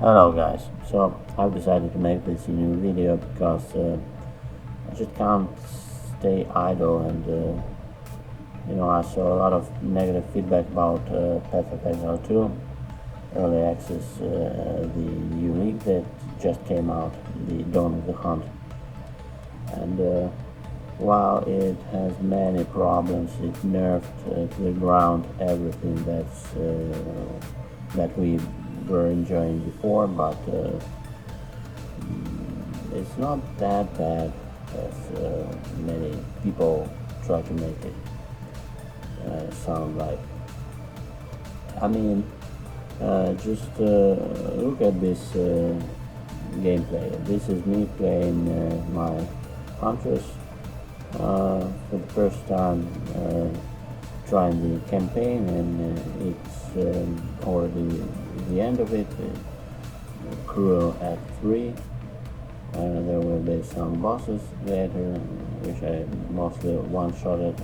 Hello guys, so I've decided to make this new video because I just can't stay idle and I saw a lot of negative feedback about Path of Exile 2 early access, the new league that just came out, the Dawn of the Hunt, and while it has many problems, it nerfed to the ground everything that we were enjoying before, but it's not that bad as many people try to make it sound like. I mean, just look at this gameplay. This is me playing my Huntress for the first time, trying the campaign, and it's already the end of it. Cruel at 3. There will be some bosses later, which I mostly one-shotted.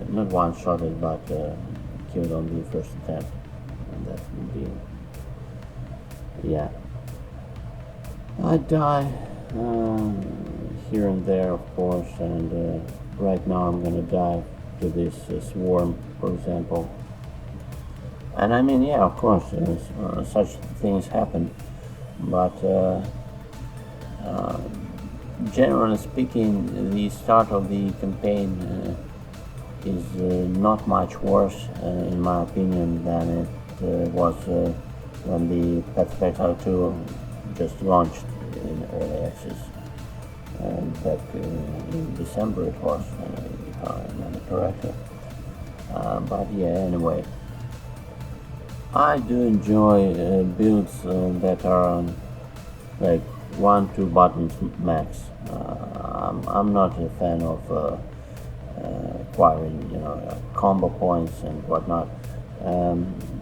Not one-shotted, but killed on the first attempt. And that would be, yeah. I die here and there, of course, and right now I'm gonna die to this swarm, for example. And I mean, yeah, of course, such things happen, but generally speaking, the start of the campaign is not much worse, in my opinion, than it was when the Path of Exile 2 just launched in early access. Back in December it was, if I remember correctly. But yeah, anyway, I do enjoy builds that are like 1-2 buttons max. I'm not a fan of acquiring combo points and whatnot.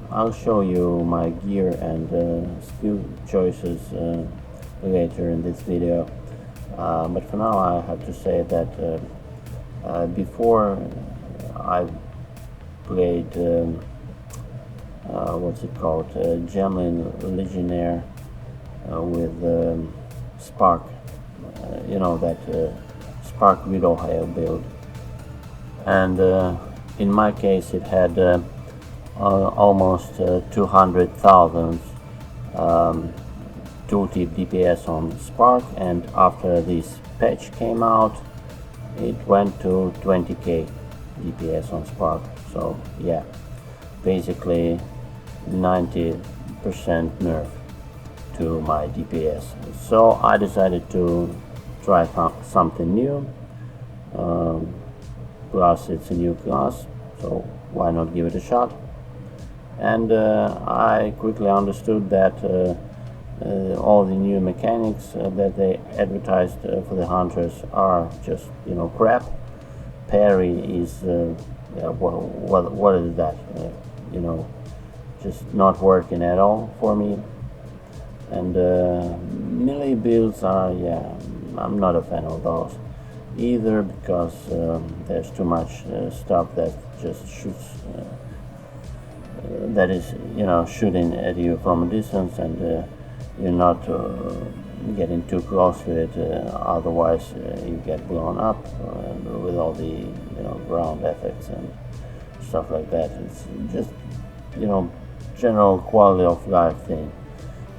I'll show you my gear and skill choices later in this video, but for now I have to say that before I played what's it called, Gemlin Legionnaire with Spark, that Spark Widowhail build, and in my case it had almost 200,000 tooltip DPS on Spark, and after this patch came out it went to 20k DPS on Spark. So yeah, basically 90% nerf to my DPS. So I decided to try something new. Plus it's a new class, so why not give it a shot? And I quickly understood that all the new mechanics that they advertised for the Huntress are just crap. Parry is what is that? Just not working at all for me. And melee builds are, I'm not a fan of those either, because there's too much stuff that just shoots, that is shooting at you from a distance, and you're not getting too close to it, otherwise you get blown up with all the ground effects and stuff like that. It's just general quality of life thing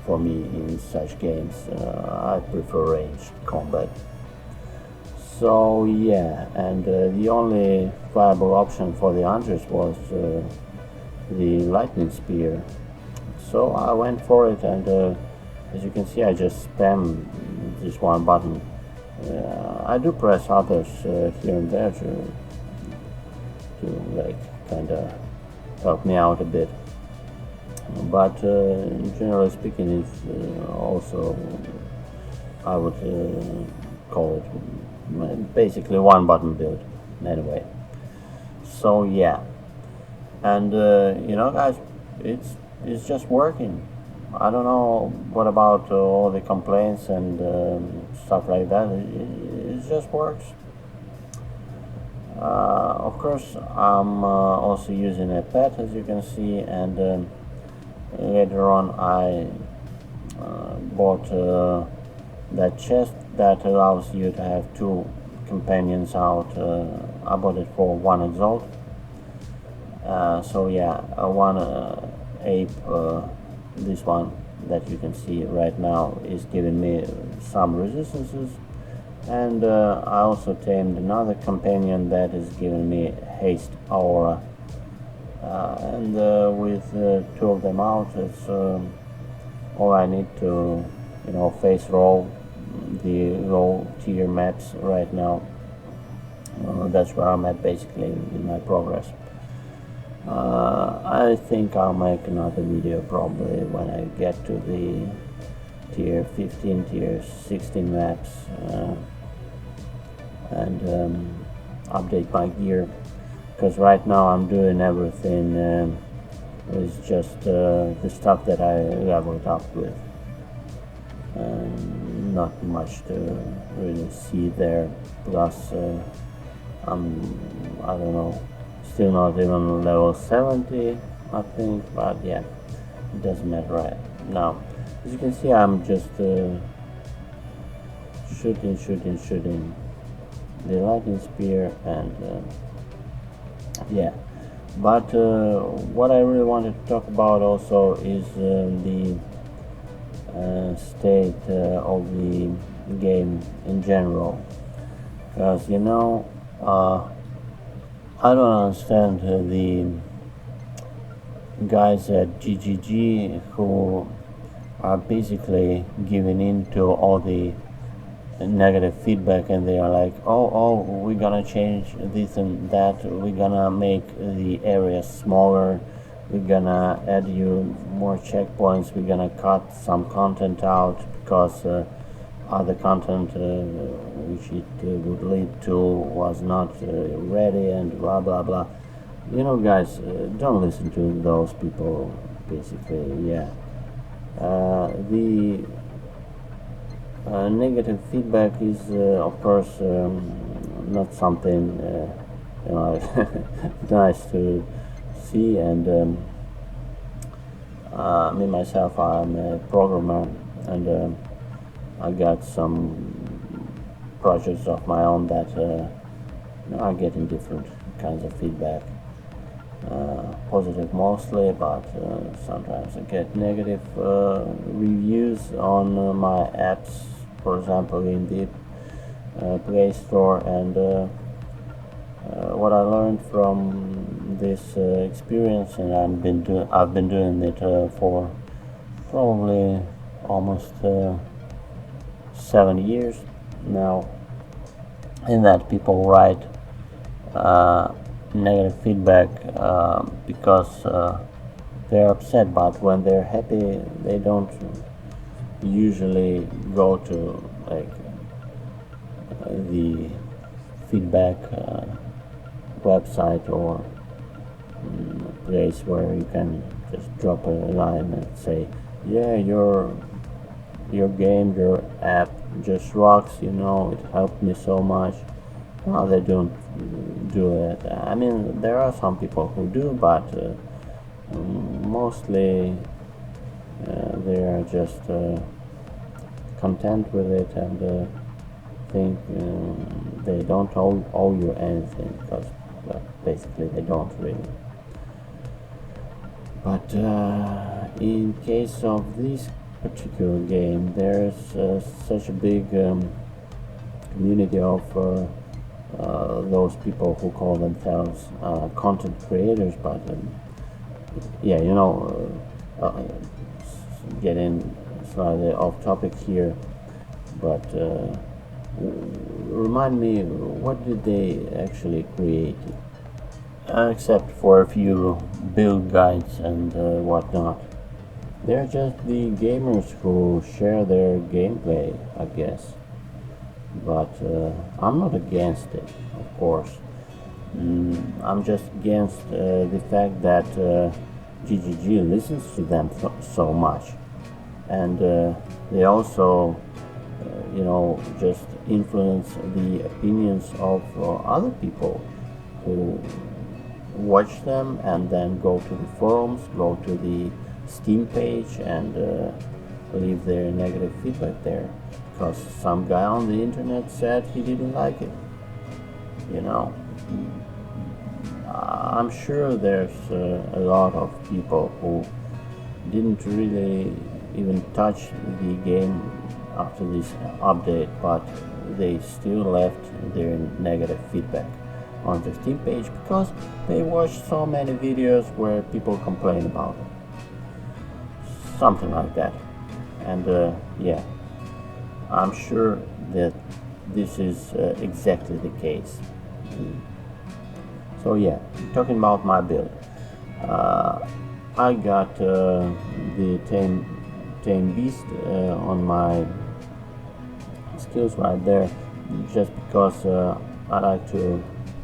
for me in such games. I prefer ranged combat. So yeah, and the only viable option for the Huntress was the lightning spear. So I went for it, and as you can see, I just spam this one button. I do press others here and there to like kind of help me out a bit, but generally speaking, it's also, I would call it basically one button build anyway. So yeah, and guys, it's just working. I don't know what about all the complaints and stuff like that. It just works. Of course, I'm also using a pet, as you can see, and later on I bought that chest that allows you to have two companions out. I bought it for one exalt. So yeah, one ape, this one that you can see right now, is giving me some resistances, and I also tamed another companion that is giving me haste aura, and with two of them out, it's all I need to, face roll the low tier maps right now. That's where I'm at basically in my progress. I think I'll make another video probably when I get to the tier 15, tier 16 maps, and update my gear, because right now I'm doing everything with just the stuff that I leveled up with. Not much to really see there. Plus, I don't know, still not even level 70, I think, but yeah, it doesn't matter right now. As you can see, I'm just shooting the lightning spear, and yeah. But what I really wanted to talk about also is the state of the game in general, because I don't understand the guys at GGG who are basically giving in to all the negative feedback, and they are like, oh, we're gonna change this and that, we're gonna make the area smaller, we're gonna add you more checkpoints, we're gonna cut some content out because other content which it would lead to was not ready, and blah blah blah. Guys, don't listen to those people, basically. Yeah, the negative feedback is of course not something nice to see, and me myself, I'm a programmer, and I got some projects of my own that are getting different kinds of feedback. Positive mostly, but sometimes I get negative reviews on my apps, for example in the Play Store, and what I learned from this experience, and I've been doing it for probably almost 7 years now, in that people write negative feedback because they're upset, but when they're happy they don't usually go to the feedback website or place where you can just drop a line and say, yeah, your game, your app just rocks, it helped me so much. No, they don't do it. I mean, there are some people who do, but mostly they are just content with it, and think they don't owe you anything, because basically they don't really. But in case of this particular game, there's such a big community of those people who call themselves content creators, but yeah, getting slightly off topic here, but remind me, what did they actually create? Except for a few build guides and whatnot. They're just the gamers who share their gameplay, I guess. But I'm not against it, of course. I'm just against the fact that GGG listens to them so much, and they also just influence the opinions of other people who watch them and then go to the forums, go to the Steam page and leave their negative feedback there, because some guy on the internet said he didn't like it. You know, I'm sure there's a lot of people who didn't really even touch the game after this update, but they still left their negative feedback on the Steam page because they watched so many videos where people complain about it. Something like that. And yeah, I'm sure that this is exactly the case. So yeah, talking about my build, I got the tame beast on my skills right there, just because I like to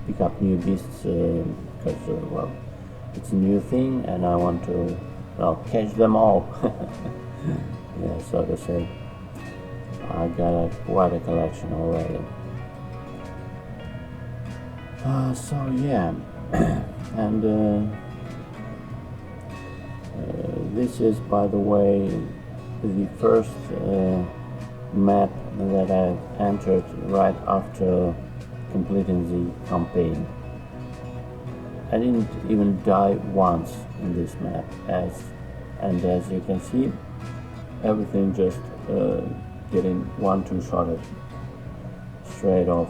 pick up new beasts because well, it's a new thing and I want to, well, catch them all. Yeah, so to say. I got quite a collection already. So yeah, and this is, by the way, the first map that I entered right after completing the campaign. I didn't even die once in this map, as you can see, everything just getting 1-2 shotted straight off.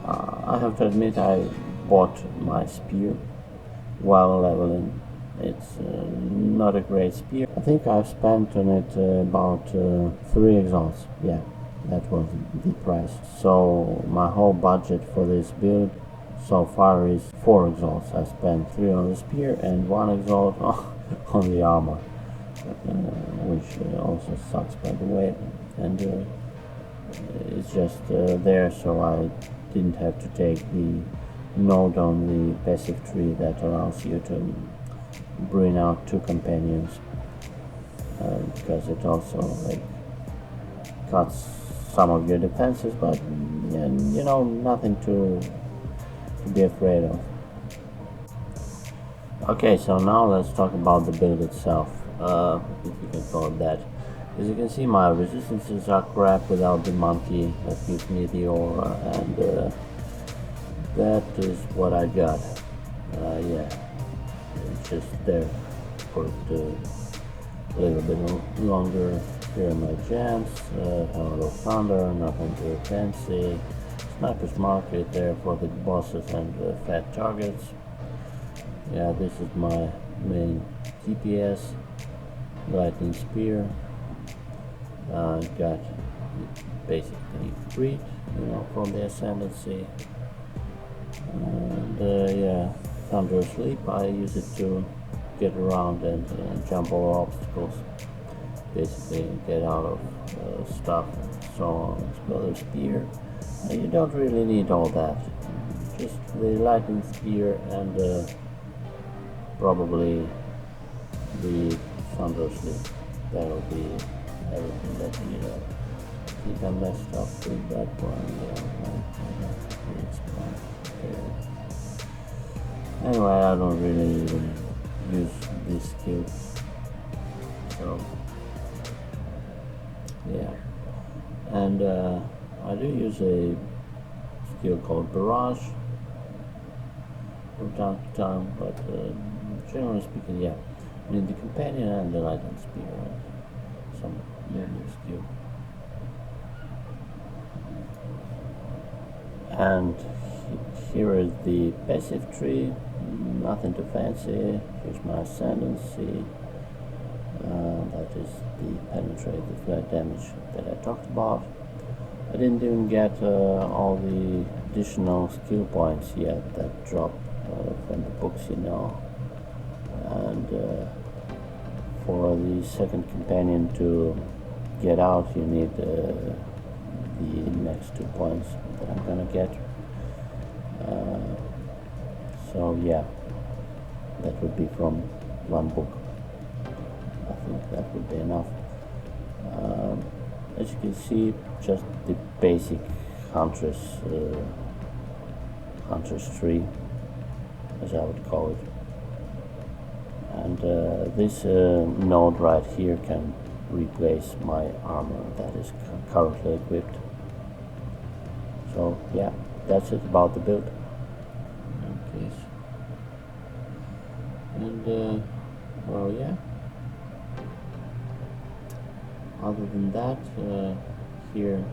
I have to admit I bought my spear while leveling. It's not a great spear. I think I've spent on it about 3 exalts. Yeah, that was the price. So my whole budget for this build so far is 4 exalts. I spent 3 on the spear and 1 exalt on the armor, which also sucks, by the way. And it's just there, so I didn't have to take the node on the passive tree that allows you to bring out 2 companions, because it also like cuts some of your defenses, but yeah, you know, nothing to be afraid of. Okay, so now let's talk about the build itself, if you can call it that. As you can see, my resistances are crap without the monkey that gives me the aura, and that is what I got. Yeah, it's just there for it a little bit longer. Here are my gems, Hello Thunder, nothing too fancy. Sniper's Market there for the bosses and fat targets. Yeah, this is my main DPS, Lightning Spear. Got basically freed, you know, from the Ascendancy. And yeah, Thunder Sleep, I use it to get around and jump over obstacles, basically get out of stuff. So Speller's Spear, you don't really need all that, just the Lightning Spear and probably the Thunder Sleep. That'll be everything that you need. I think I messed up with that one. Yeah, anyway, I don't really even use this skill, so yeah. And I do use a skill called Barrage from time to time, but generally speaking, yeah, I need the Companion and the Lightning Spear, right? Some new skill. And here is the passive tree, nothing too fancy. Here's my Ascendancy, that is the penetrate, the flat damage that I talked about. I didn't even get all the additional skill points yet that drop from the books, you know. And for the second companion to get out, you need the next 2 points that I'm gonna get. So yeah, that would be from one book. I think that would be enough. As you can see, just the basic Huntress tree, as I would call it. and this node right here can replace my armor that is currently equipped. So yeah, that's it about the build. Okay. And well, yeah, other than that, here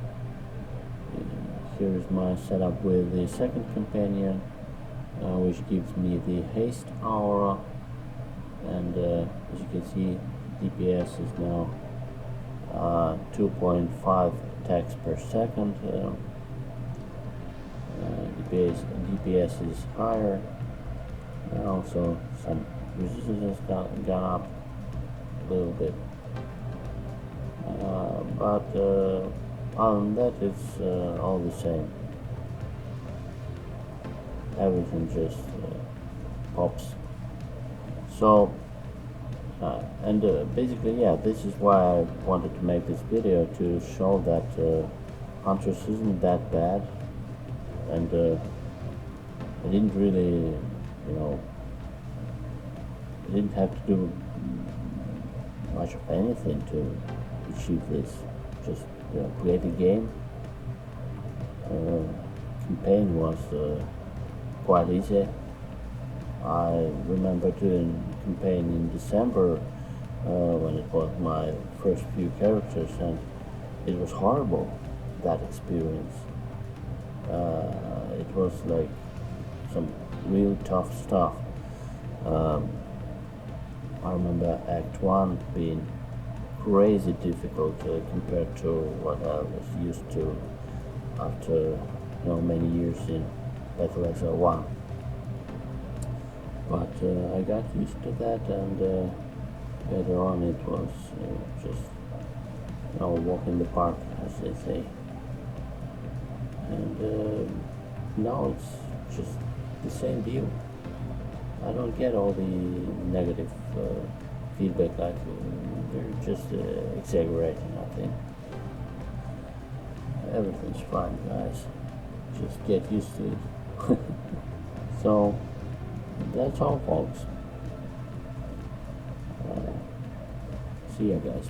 is my setup with the second companion, which gives me the haste aura, and as you can see, DPS is now 2.5 attacks per second. DPS is higher, and also some resistance has gone up a little bit, but other than that, it's all the same. Everything just pops. So and basically, yeah, this is why I wanted to make this video, to show that Huntress isn't that bad, and I didn't really, I didn't have to do much of anything to achieve this. Just play the game. Campaign was quite easy. I remember doing campaign in December when it was my first few characters, and it was horrible, that experience. It was like some real tough stuff. I remember Act 1 being crazy difficult compared to what I was used to after many years in Battle 1. But I got used to that, and later on it was just walk in the park, as they say. And now it's just the same deal. I don't get all the negative feedback, like they're just exaggerating, I think. Everything's fine, guys. Just get used to it. So that's all, folks. See ya, guys.